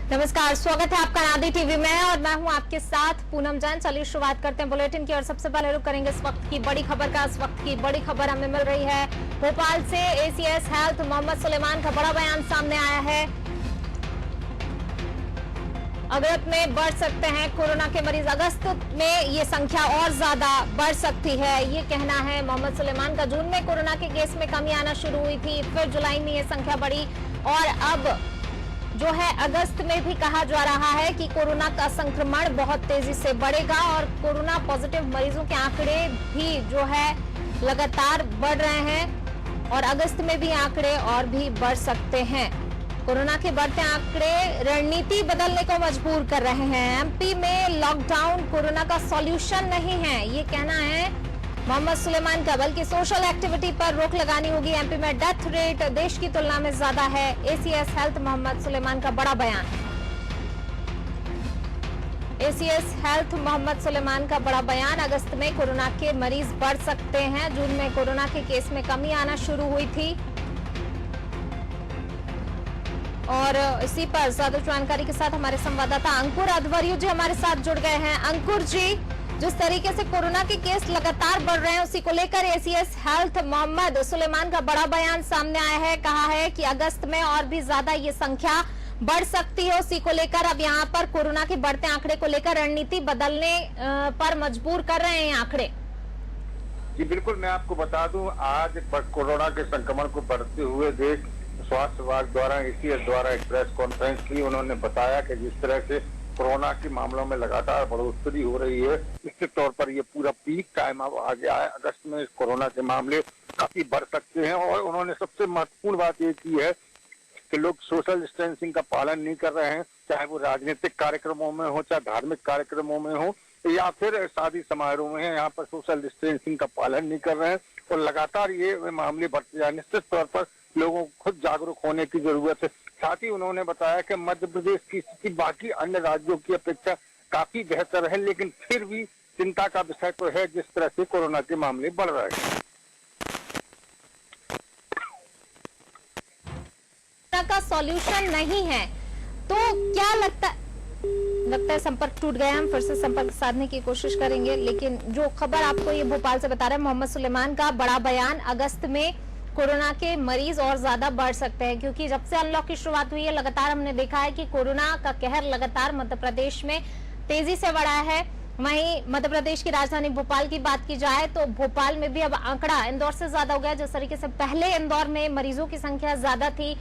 नमस्कार, स्वागत है आपका नादी टीवी में और मैं हूं आपके साथ पूनम जैन। चलिए शुरुआत करते हैं बुलेटिन की और सबसे पहले रुक करेंगे इस वक्त की बड़ी खबर का। इस वक्त की बड़ी खबर हमें मिल रही है भोपाल से। एसीएस हेल्थ मोहम्मद सुलेमान का बड़ा बयान सामने आया है। अगस्त में बढ़ सकते हैं कोरोना के मरीज, अगस्त में ये संख्या और ज्यादा बढ़ सकती है, ये कहना है मोहम्मद सुलेमान का। जून में कोरोना के केस में कमी आना शुरू हुई थी, फिर जुलाई में ये संख्या बढ़ी और अब जो है अगस्त में भी कहा जा रहा है कि कोरोना का संक्रमण बहुत तेजी से बढ़ेगा और कोरोना पॉजिटिव मरीजों के आंकड़े भी जो है लगातार बढ़ रहे हैं और अगस्त में भी आंकड़े और भी बढ़ सकते हैं। कोरोना के बढ़ते आंकड़े रणनीति बदलने को मजबूर कर रहे हैं। एमपी में लॉकडाउन कोरोना का सॉल्यूशन नहीं है, ये कहना है मोहम्मद सुलेमान का, बल्कि सोशल एक्टिविटी पर रोक लगानी होगी। एमपी में डेथ रेट देश की तुलना में ज्यादा है। एसीएस हेल्थ मोहम्मद सुलेमान का बड़ा बयान। एसीएस हेल्थ मोहम्मद सुलेमान का बड़ा बयान। अगस्त में कोरोना के मरीज बढ़ सकते हैं। जून में कोरोना के केस में कमी आना शुरू हुई थी और इसी पर ज्यादा जानकारी के साथ हमारे संवाददाता अंकुर अध्वर्यु जी हमारे साथ जुड़ गए हैं। अंकुर जी, जिस तरीके से कोरोना के केस लगातार बढ़ रहे हैं उसी को लेकर एसीएस हेल्थ मोहम्मद सुलेमान का बड़ा बयान सामने आया है। कहा है कि अगस्त में और भी ज्यादा ये संख्या बढ़ सकती है। उसी को लेकर अब यहाँ पर कोरोना के बढ़ते आंकड़े को लेकर रणनीति बदलने पर मजबूर कर रहे हैं आंकड़े। जी बिल्कुल, मैं आपको बता दूं, आज कोरोना के संक्रमण को बढ़ते हुए देख स्वास्थ्य विभाग द्वारा एसीएस द्वारा एक प्रेस कॉन्फ्रेंस की। उन्होंने बताया कि जिस तरह से कोरोना के मामलों में लगातार बढ़ोतरी हो रही है, निश्चित तौर पर ये पूरा पीक टाइम अब आ गया है। अगस्त में कोरोना के मामले काफी बढ़ सकते हैं और उन्होंने सबसे महत्वपूर्ण बात ये की है कि लोग सोशल डिस्टेंसिंग का पालन नहीं कर रहे हैं, चाहे वो राजनीतिक कार्यक्रमों में हो, चाहे धार्मिक कार्यक्रमों में हो या फिर शादी समारोह में है, यहाँ पर सोशल डिस्टेंसिंग का पालन नहीं कर रहे हैं और लगातार ये मामले बढ़ते जाए। निश्चित तौर पर लोगों को खुद जागरूक होने की जरूरत है। साथ ही उन्होंने बताया कि मध्य प्रदेश की स्थिति बाकी अन्य राज्यों की अपेक्षा काफी बेहतर है, लेकिन फिर भी चिंता का विषय तो है जिस तरह से कोरोना के मामले बढ़ रहे हैं। का सॉल्यूशन नहीं है तो क्या लगता है संपर्क टूट गया। हम फिर से संपर्क साधने की कोशिश करेंगे, लेकिन जो खबर आपको ये भोपाल से बता रहे हैं मोहम्मद सुलेमान का बड़ा बयान। अगस्त में कोरोना के मरीज और ज्यादा बढ़ सकते हैं क्योंकि जब से अनलॉक की शुरुआत हुई है लगातार हमने देखा है कि कोरोना का कहर लगातार मध्य प्रदेश में तेजी से बढ़ा है। वहीं मध्य प्रदेश की राजधानी भोपाल की बात की जाए तो भोपाल में भी अब आंकड़ा इंदौर से ज्यादा हो गया। जिस तरीके से पहले इंदौर में मरीजों की संख्या ज्यादा थी,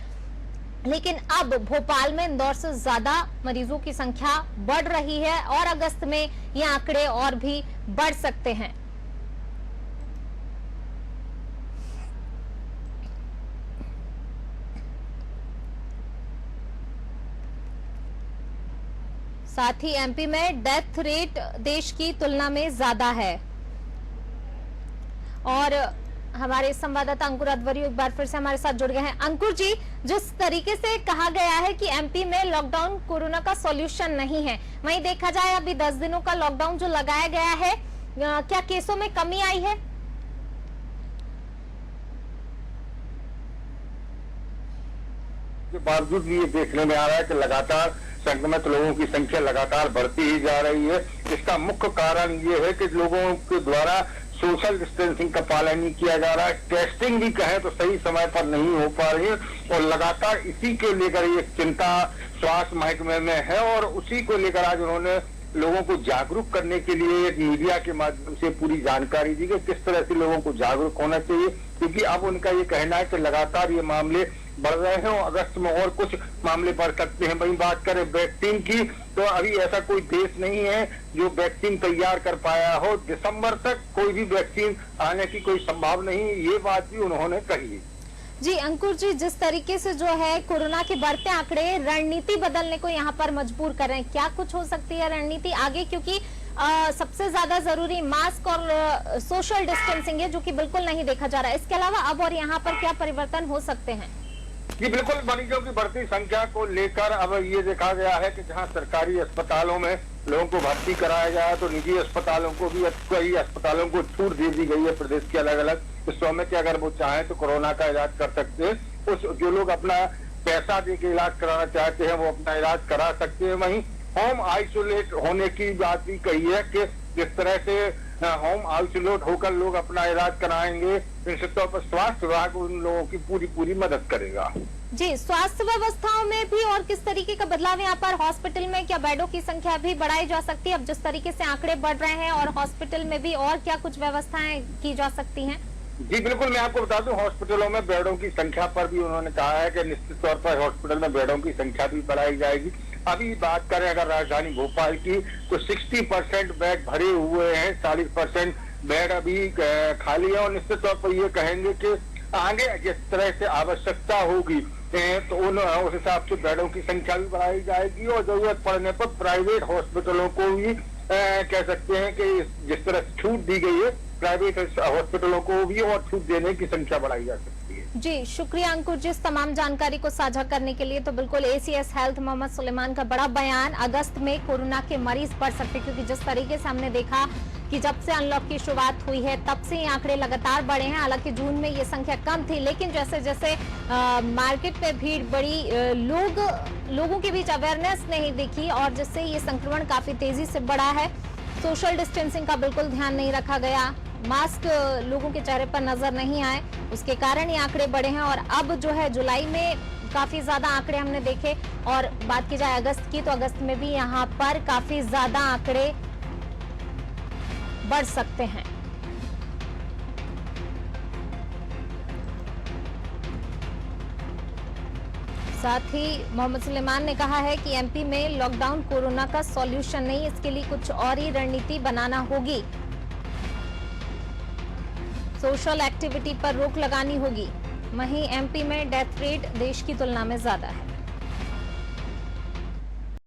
लेकिन अब भोपाल में इंदौर से ज्यादा मरीजों की संख्या बढ़ रही है और अगस्त में ये आंकड़े और भी बढ़ सकते हैं। साथ ही एमपी में डेथ रेट देश की तुलना में ज्यादा है और हमारे संवाददाता अंकुर अध्वर्यु एक बार फिर से हमारे साथ जुड़ गए हैं। अंकुर जी, जिस तरीके से कहा गया है कि एमपी में लॉकडाउन कोरोना का सॉल्यूशन नहीं है, वहीं देखा जाए अभी 10 दिनों का लॉकडाउन जो लगाया गया है, क्या केसों में कमी आई है? के बावजूद भी ये देखने में आ रहा है कि लगातार संक्रमित लोगों की संख्या लगातार बढ़ती ही जा रही है। इसका मुख्य कारण ये है कि लोगों के द्वारा सोशल डिस्टेंसिंग का पालन नहीं किया जा रहा है। टेस्टिंग भी कहें तो सही समय पर नहीं हो पा रही है और लगातार इसी के लेकर ये चिंता स्वास्थ्य महकमे में है और उसी को लेकर आज उन्होंने लोगों को जागरूक करने के लिए एक मीडिया के माध्यम से पूरी जानकारी दी कि किस तरह से लोगों को जागरूक होना चाहिए, क्योंकि अब उनका ये कहना है कि लगातार ये मामले बढ़ रहे हैं और अगस्त में और कुछ मामले बढ़ सकते हैं। वहीं बात करें वैक्सीन की तो अभी ऐसा कोई देश नहीं है जो वैक्सीन तैयार कर पाया हो। दिसंबर तक कोई भी वैक्सीन आने की कोई संभावना नहीं, ये बात भी उन्होंने कही। जी अंकुर जी, जिस तरीके से जो है कोरोना के बढ़ते आंकड़े रणनीति बदलने को यहाँ पर मजबूर कर रहे हैं, क्या कुछ हो सकती है रणनीति आगे? क्योंकि सबसे ज्यादा जरूरी मास्क और सोशल डिस्टेंसिंग है जो कि बिल्कुल नहीं देखा जा रहा है। इसके अलावा अब और यहाँ पर क्या परिवर्तन हो सकते हैं? जी बिल्कुल, मरीजों की बढ़ती संख्या को लेकर अब ये देखा गया है कि जहां सरकारी अस्पतालों में लोगों को भर्ती कराया जाए तो निजी अस्पतालों को भी कई अस्पतालों को छूट दे दी गई है प्रदेश के अलग अलग हिस्सों में कि अगर वो चाहें तो कोरोना का इलाज कर सकते हैं। उस जो लोग अपना पैसा दे के इलाज कराना चाहते हैं वो अपना इलाज करा सकते हैं। वहीं होम आइसोलेट होने की बात भी कही है कि जिस तरह से होम आइसोलेट होकर लोग अपना इलाज कराएंगे, निश्चित तौर पर स्वास्थ्य विभाग उन लोगों की पूरी मदद करेगा। जी, स्वास्थ्य व्यवस्थाओं में भी और किस तरीके का बदलाव यहाँ पर हॉस्पिटल में, क्या बेडों की संख्या भी बढ़ाई जा सकती है? अब जिस तरीके से आंकड़े बढ़ रहे हैं, और हॉस्पिटल में भी और क्या कुछ व्यवस्थाएं की जा सकती हैं? जी बिल्कुल, मैं आपको बता दूं हॉस्पिटलों में बेडों की संख्या पर भी उन्होंने कहा है कि निश्चित तौर पर हॉस्पिटल में बेडों की संख्या भी बढ़ाई जाएगी। अभी बात करें अगर राजधानी भोपाल की तो 60% बेड भरे हुए हैं, 40% बेड अभी खाली है, और निश्चित तौर पर ये कहेंगे कि आगे जिस तरह से आवश्यकता होगी तो उस हिसाब से बेडों की संख्या भी बढ़ाई जाएगी, और जरूरत पड़ने पर प्राइवेट हॉस्पिटलों को भी कह सकते हैं कि जिस तरह से छूट दी गई है, प्राइवेट हॉस्पिटलों को भी और छूट देने की संख्या बढ़ाई जा सकती है। जी, शुक्रिया अंकुर जी इस तमाम जानकारी को साझा करने के लिए। तो बिल्कुल एसीएस हेल्थ मोहम्मद सुलेमान का बड़ा बयान, अगस्त में कोरोना के मरीज बढ़ सकते, क्योंकि जिस तरीके से हमने देखा कि जब से अनलॉक की शुरुआत हुई है तब से ये आंकड़े लगातार बढ़े हैं। हालांकि जून में ये संख्या कम थी, लेकिन जैसे जैसे मार्केट में भीड़ बढ़ी, लोगों के बीच अवेयरनेस नहीं दिखी, और जिससे ये संक्रमण काफी तेजी से बढ़ा है। सोशल डिस्टेंसिंग का बिल्कुल ध्यान नहीं रखा गया, मास्क लोगों के चेहरे पर नजर नहीं आए, उसके कारण ये आंकड़े बढ़े हैं। और अब जो है जुलाई में काफी ज्यादा आंकड़े हमने देखे, और बात की जाए अगस्त की तो अगस्त में भी यहाँ पर काफी ज्यादा आंकड़े बढ़ सकते हैं। साथ ही मोहम्मद सुलेमान ने कहा है कि एमपी में लॉकडाउन कोरोना का सॉल्यूशन नहीं, इसके लिए कुछ और ही रणनीति बनाना होगी। सोशल एक्टिविटी पर रोक लगानी होगी। वहीं एमपी में डेथ रेट देश की तुलना में ज्यादा है।